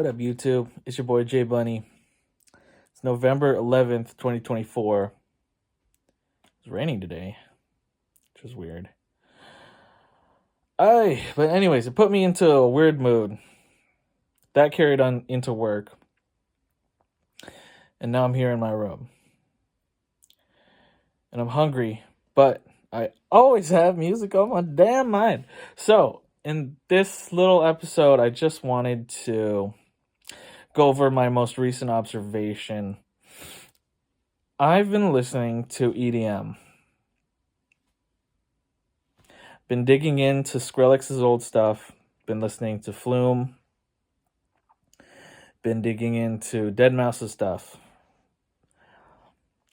What up, YouTube? It's your boy J Bunny. It's November 11th, 2024. It's raining today, which is weird. But anyways, it put me into a weird mood. That carried on into work. And now I'm here in my room. And I'm hungry, but I always have music on my damn mind. So, in this little episode, I just wanted to go over my most recent observation. I've been listening to EDM. Been digging into Skrillex's old stuff. Been listening to Flume. Been digging into deadmau5's stuff.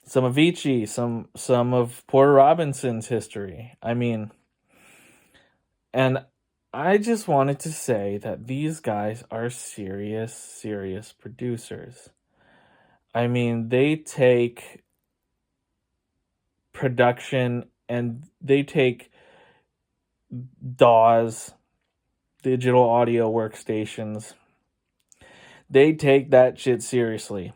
Some Aviici, some of Porter Robinson's history. And I just wanted to say that these guys are serious producers. They take production and they take DAWs, digital audio workstations. They take that shit seriously.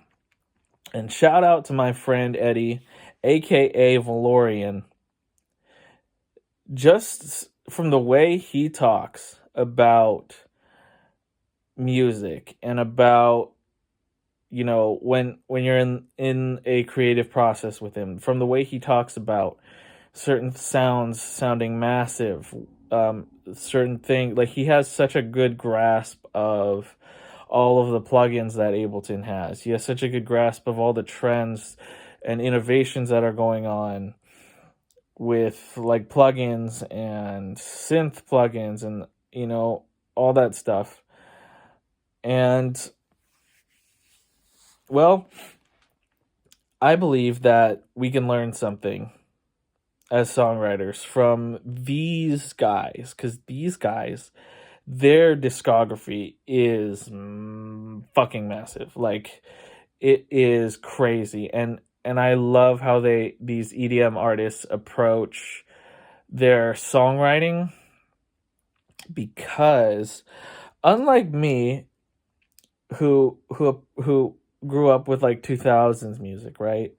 And shout out to my friend Eddie, aka Valorian. Just from the way he talks about music and about, when you're in a creative process with him, from the way he talks about certain sounds sounding massive, certain things, like he has such a good grasp of all of the plugins that Ableton has. He has such a good grasp of all the trends and innovations that are going on with like plugins and synth plugins and all that stuff. And well, I believe that we can learn something as songwriters from these guys, because these guys, their discography is fucking massive. Like, it is crazy. And I love how these EDM artists approach their songwriting, because unlike me, who grew up with like 2000s music, right?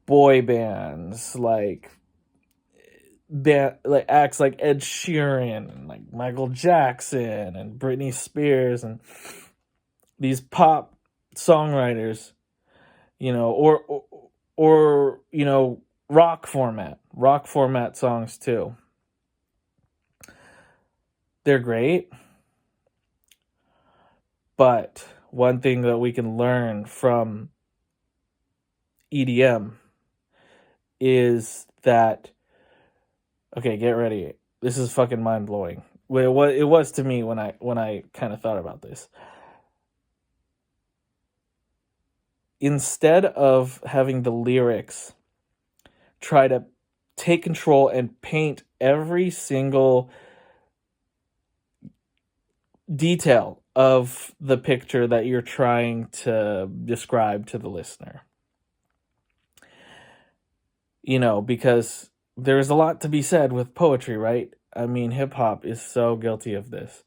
Boy bands like acts like Ed Sheeran and like Michael Jackson and Britney Spears and these pop songwriters, or rock format songs too. They're great, but one thing that we can learn from EDM is that, okay, get ready. This is fucking mind blowing. Well, it was to me when I kind of thought about this. Instead of having the lyrics try to take control and paint every single detail of the picture that you're trying to describe to the listener, because there's a lot to be said with poetry, right? Hip hop is so guilty of this.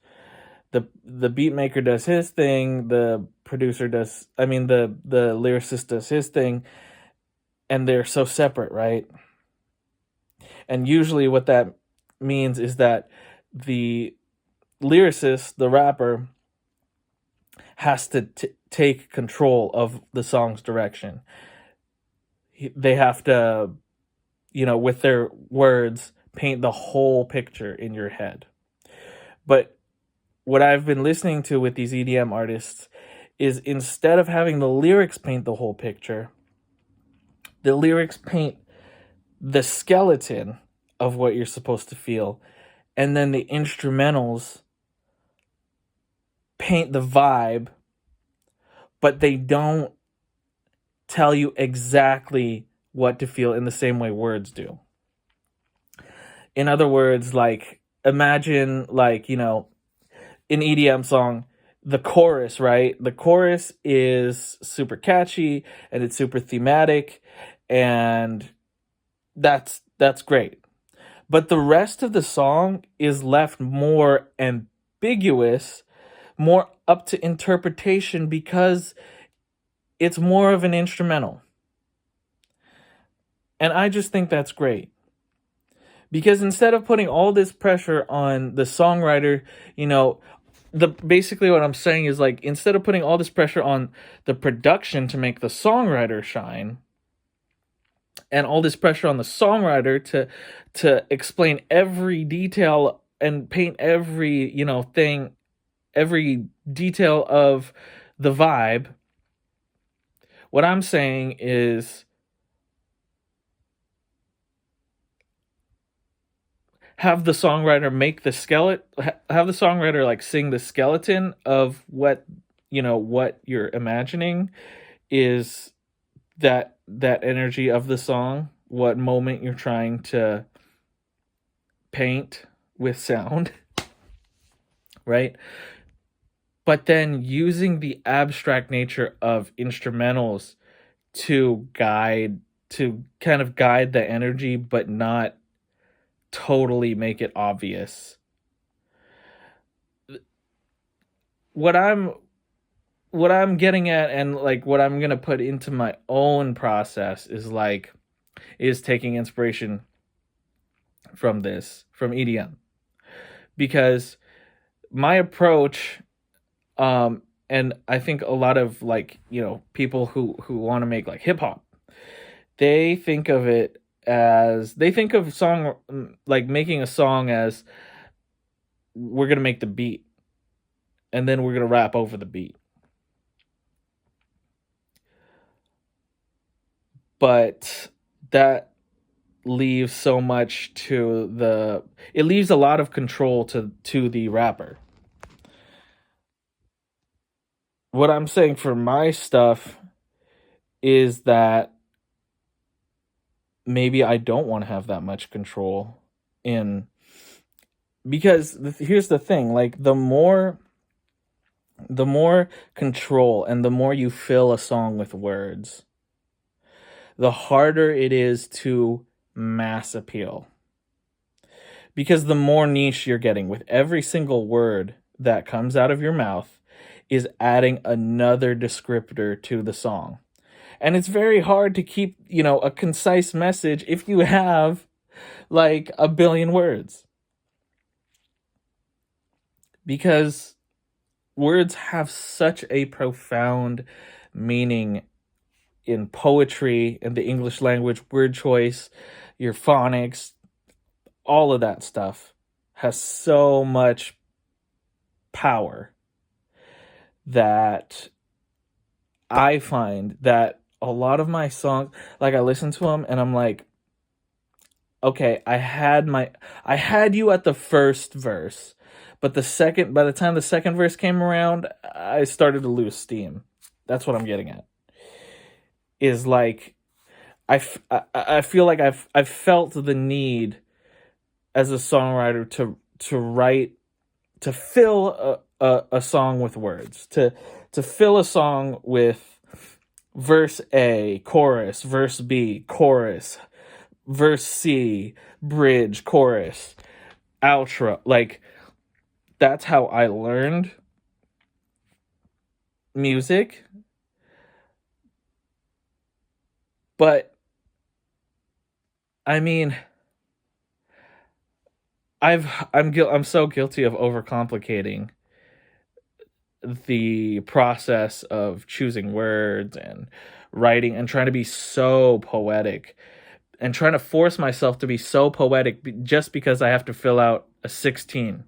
The beat maker does his thing, the producer does, the lyricist does his thing, and they're so separate, right? And usually what that means is that the lyricist, the rapper, has to take control of the song's direction. They have to, with their words, paint the whole picture in your head. But what I've been listening to with these EDM artists is, instead of having the lyrics paint the whole picture, the lyrics paint the skeleton of what you're supposed to feel, and then the instrumentals paint the vibe, but they don't tell you exactly what to feel in the same way words do. In other words, like, imagine, like, an EDM song, the chorus, right? The chorus is super catchy and it's super thematic, and that's great. But the rest of the song is left more ambiguous, more up to interpretation because it's more of an instrumental. And I just think that's great. Because instead of putting all this pressure on the songwriter, basically what I'm saying is, like, instead of putting all this pressure on the production to make the songwriter shine, and all this pressure on the songwriter to explain every detail and paint every thing, every detail of the vibe, what I'm saying is have the songwriter make the skeleton, have the songwriter like sing the skeleton of what you're imagining is that energy of the song, what moment you're trying to paint with sound, right? But then using the abstract nature of instrumentals to kind of guide the energy, but not totally make it obvious. What I'm getting at, and like what I'm gonna put into my own process, is taking inspiration from EDM, because my approach, and I think a lot of people who want to make like hip hop, they think of song, like making a song as, we're gonna make the beat and then we're gonna rap over the beat. But that leaves so much it leaves a lot of control to the rapper. What I'm saying for my stuff is that maybe I don't want to have that much control because here's the thing, like the more control and the more you fill a song with words, the harder it is to mass appeal. Because the more niche you're getting with every single word that comes out of your mouth is adding another descriptor to the song. And it's very hard to keep, a concise message if you have like a billion words. Because words have such a profound meaning in poetry, in the English language, word choice, your phonics, all of that stuff has so much power that I find that a lot of my songs, like I listen to them and I'm like, okay, I had you at the first verse, but by the time the second verse came around, I started to lose steam. That's what I'm getting at. Is like, I feel like I've felt the need as a songwriter to write, to fill a song with words, to fill a song with verse A, chorus, verse B, chorus, verse C, bridge, chorus, outro. Like, that's how I learned music. But I mean, I'm so guilty of overcomplicating the process of choosing words and writing and trying to be so poetic and trying to force myself to be so poetic just because I have to fill out a 16,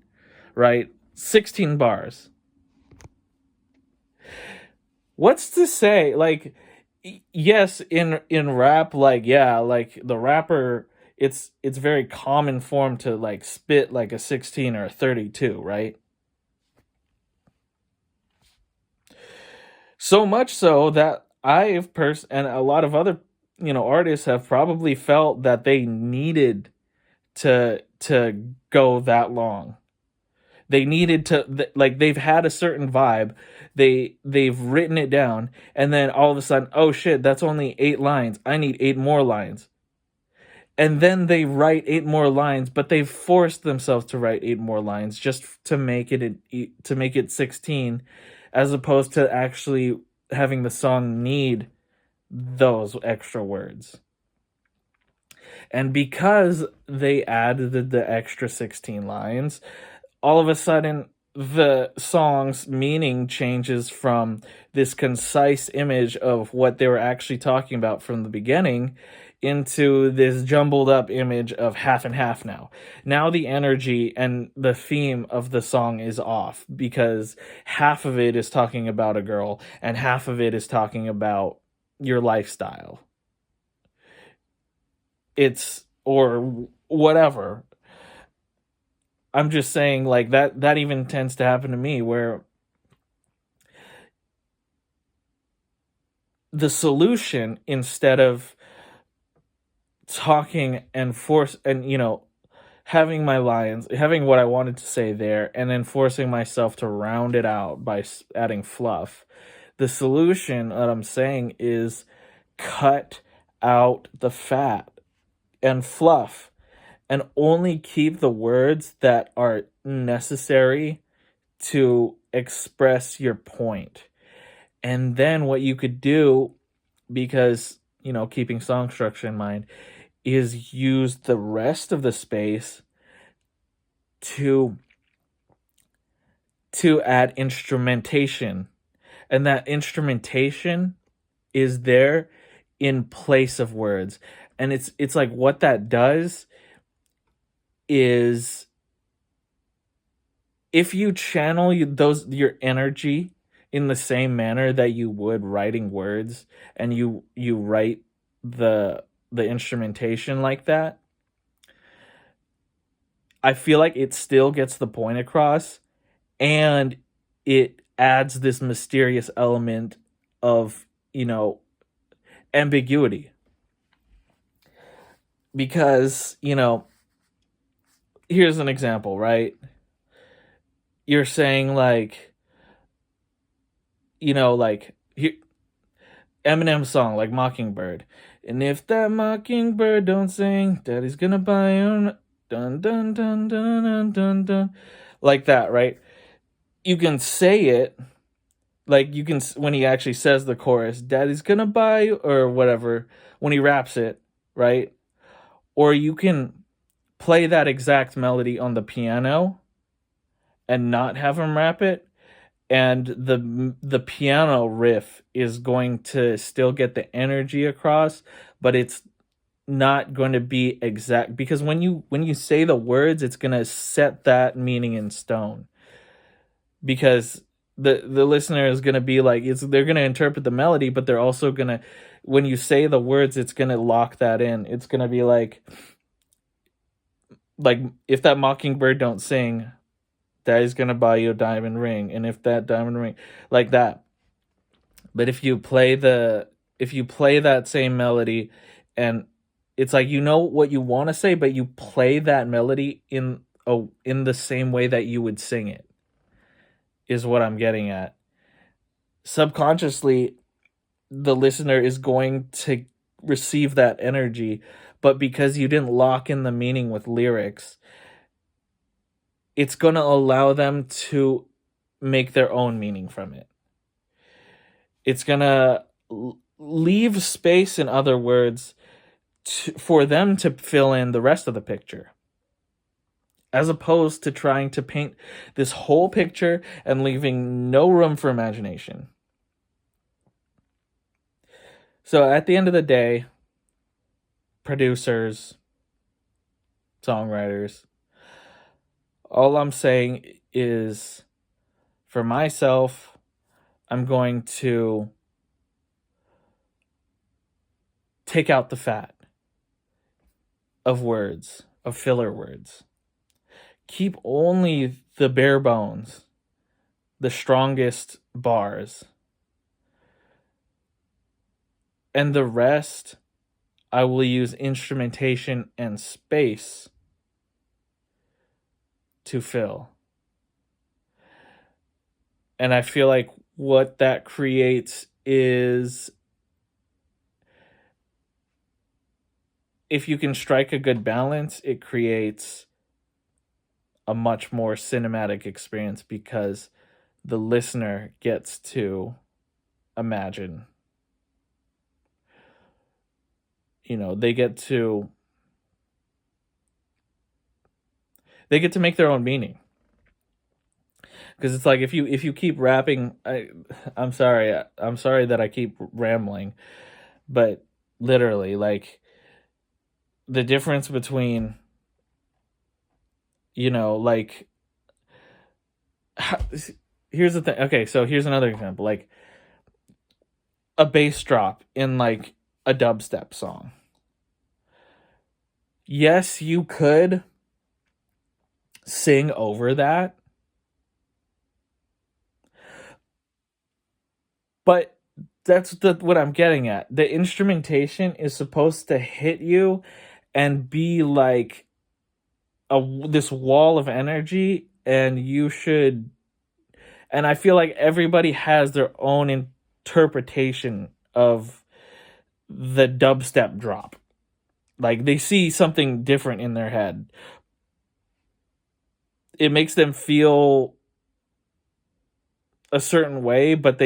right? 16 bars. What's to say? Like, yes, in rap, like, yeah, like the rapper, it's very common form to like spit like a 16 or a 32, right? So much so that and a lot of other artists have probably felt that they needed to go that long. They needed to, like, they've had a certain vibe, they've written it down, and then all of a sudden, oh shit, that's only 8 lines, I need 8 more lines. and then they write 8 more lines, but they've forced themselves to write 8 more lines just to make it 16, as opposed to actually having the song need those extra words. And because they added the extra 16 lines, all of a sudden the song's meaning changes from this concise image of what they were actually talking about from the beginning into this jumbled up image of half and half now. Now the energy and the theme of the song is off because half of it is talking about a girl and half of it is talking about your lifestyle. It's or whatever. I'm just saying, like, that even tends to happen to me, where the solution, instead of talking and force and having my lines, having what I wanted to say there, and then forcing myself to round it out by adding fluff, the solution that I'm saying is cut out the fat and fluff and only keep the words that are necessary to express your point. And then what you could do, because, keeping song structure in mind, is use the rest of the space to add instrumentation. And that instrumentation is there in place of words. And it's like, what that does is, if you channel your energy in the same manner that you would writing words, and you write the instrumentation like that, I feel like it still gets the point across, and it adds this mysterious element of, ambiguity. Because, here's an example, right? You're saying, like, Eminem's song, like Mockingbird. And if that mockingbird don't sing, daddy's gonna buy you dun dun dun dun dun dun dun. Like that, right? You can say it, like, you can, when he actually says the chorus, daddy's gonna buy you, or whatever, when he raps it, right? Or you can play that exact melody on the piano and not have him rap it, and the piano riff is going to still get the energy across, but it's not going to be exact, because when you say the words, it's going to set that meaning in stone, because the listener is going to be like, they're going to interpret the melody, but they're also going to, when you say the words, it's going to lock that in. It's going to be like if that mockingbird don't sing, daddy's gonna buy you a diamond ring, and if that diamond ring, like that. But if you play that same melody, and it's like, what you want to say, but you play that melody in the same way that you would sing it, is what I'm getting at. Subconsciously, the listener is going to receive that energy, but because you didn't lock in the meaning with lyrics, it's going to allow them to make their own meaning from it. It's going to leave space, in other words, for them to fill in the rest of the picture, as opposed to trying to paint this whole picture and leaving no room for imagination. So at the end of the day, producers, songwriters, all I'm saying is, for myself, I'm going to take out the fat of words, of filler words. Keep only the bare bones, the strongest bars. And the rest, I will use instrumentation and space to fill. And I feel like what that creates is if you can strike a good balance, it creates a much more cinematic experience because the listener gets to imagine. They get to make their own meaning. Because it's like if you keep rapping, I'm sorry that I keep rambling, but literally, like, the difference between, like, here's the thing. Okay, so here's another example, like a bass drop in like a dubstep song. Yes, you could sing over that, but that's what I'm getting at. The instrumentation is supposed to hit you and be like this wall of energy, and you should. And I feel like everybody has their own interpretation of the dubstep drop. Like, they see something different in their head. It makes them feel a certain way, but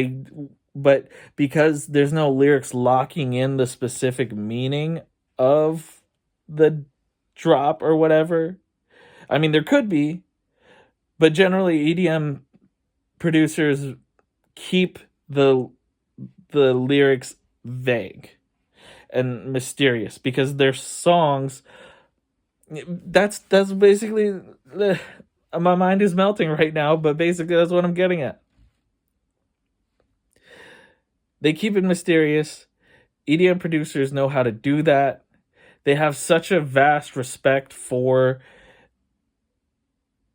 because there's no lyrics locking in the specific meaning of the drop or whatever. I mean, there could be, but generally EDM producers keep the lyrics vague and mysterious because their songs, that's basically my mind is melting right now, but basically that's what I'm getting at. They keep it mysterious. EDM producers know how to do that. They have such a vast respect for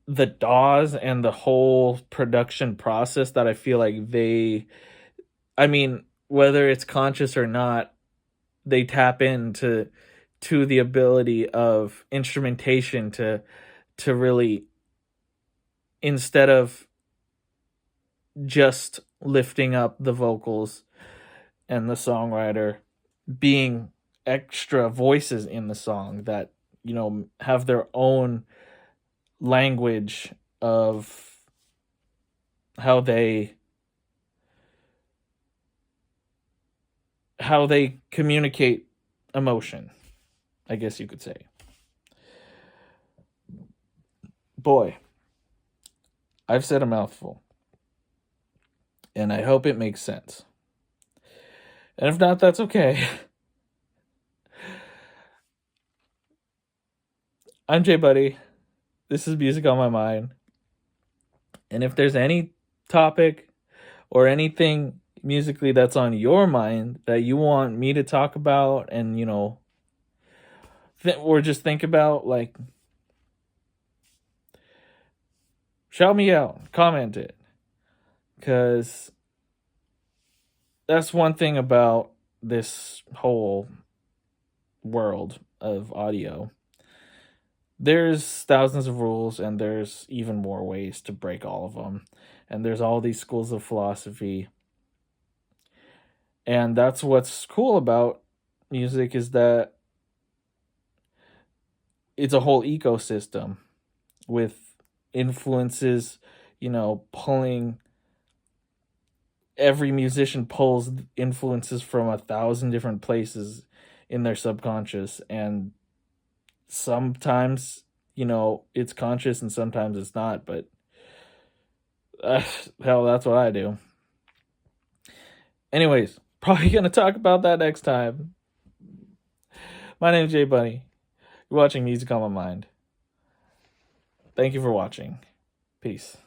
the DAWs and the whole production process that I feel like I mean, whether it's conscious or not, they tap into the ability of instrumentation to really, instead of just lifting up the vocals and the songwriter, being extra voices in the song that have their own language of how they communicate emotion, I guess you could say. Boy, I've said a mouthful, and I hope it makes sense. And if not, that's okay. I'm Jay Buddy. This is Music on My Mind. And if there's any topic or anything musically that's on your mind that you want me to talk about and, or just think about, like, shout me out, comment it. Because that's one thing about this whole world of audio. There's thousands of rules, and there's even more ways to break all of them. And there's all these schools of philosophy. And that's what's cool about music, is that it's a whole ecosystem with influences, pulling. Every musician pulls influences from 1,000 different places in their subconscious, and sometimes it's conscious and sometimes it's not, but hell, that's what I do. Anyways, probably gonna talk about that next time. My name is Jay Bunny. You're watching Music on My Mind. Thank you for watching. Peace.